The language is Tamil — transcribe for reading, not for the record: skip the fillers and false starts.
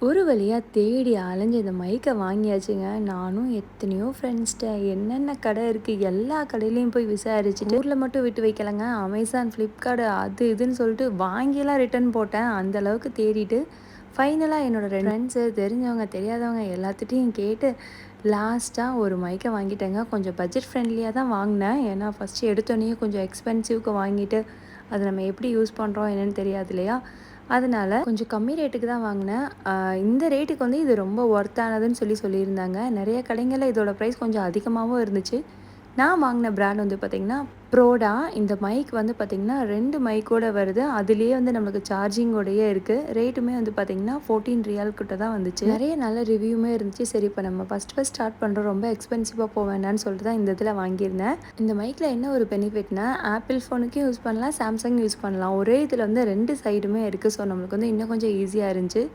ஒரு வழியா தேடி அலைஞ்சு இந்த மைக்கை வாங்கியாச்சுங்க. நானும் எத்தனையோ ஃப்ரெண்ட்ஸ்ட்ட என்னென்ன கடை இருக்குது எல்லா கடையிலையும் போய் விசாரிச்சுட்டு ஊரில் மட்டும் விட்டு வைக்கலங்க. அமேசான், ஃப்ளிப்கார்ட் அது இதுன்னு சொல்லிட்டு வாங்கியெல்லாம் ரிட்டர்ன் போட்டேன். அந்த அளவுக்கு தேடிட்டு ஃபைனலாக என்னோடய ஃப்ரெண்ட்ஸு தெரிஞ்சவங்க தெரியாதவங்க எல்லாத்துட்டையும் கேட்டு லாஸ்ட்டாக ஒரு மைக்கை வாங்கிட்டேங்க. கொஞ்சம் பட்ஜெட் ஃப்ரெண்ட்லியாக தான் வாங்கினேன். ஏன்னா ஃபஸ்ட்டு எடுத்தோடனே கொஞ்சம் எக்ஸ்பென்சிவ்க்கு வாங்கிட்டு அதை நம்ம எப்படி யூஸ் பண்ணுறோம் என்னென்னு தெரியாது இல்லையா? அதனால கொஞ்சம் கம்மி ரேட்டுக்கு தான் வாங்கினேன். இந்த ரேட்டுக்கு வந்து இது ரொம்ப ஒர்த்தானதுன்னு சொல்லியிருந்தாங்க. நிறைய கடைங்கள்ல இதோட ப்ரைஸ் கொஞ்சம் அதிகமாகவும் இருந்துச்சு. நான் வாங்கின பிராண்ட் வந்து பார்த்திங்கன்னா ப்ரோடா. இந்த மைக் வந்து பார்த்திங்கன்னா 2 மைக்கோட வருது. அதுலேயே வந்து நம்மளுக்கு சார்ஜிங்கோடையே இருக்குது. ரேட்டுமே வந்து பார்த்திங்கன்னா 14 ரியால் கிட்ட தான் வந்துச்சு. நிறைய நல்ல ரிவ்யூமே இருந்துச்சு. சரி இப்போ நம்ம ஃபஸ்ட் ஸ்டார்ட் பண்ணுறோம், ரொம்ப எக்ஸ்பென்சிவாக போக வேண்டாம்னு சொல்லிட்டு தான் இந்த இதில் வாங்கியிருந்தேன். இந்த மைக்கில் என்ன ஒரு பெனிஃபிட்னா ஆப்பிள் ஃபோனுக்கும் யூஸ் பண்ணலாம், சாம்சங் யூஸ் பண்ணலாம். ஒரே இதில் வந்து 2 சைடுமே இருக்குது. ஸோ நம்மளுக்கு வந்து இன்னும் கொஞ்சம் ஈஸியாக இருந்துச்சு.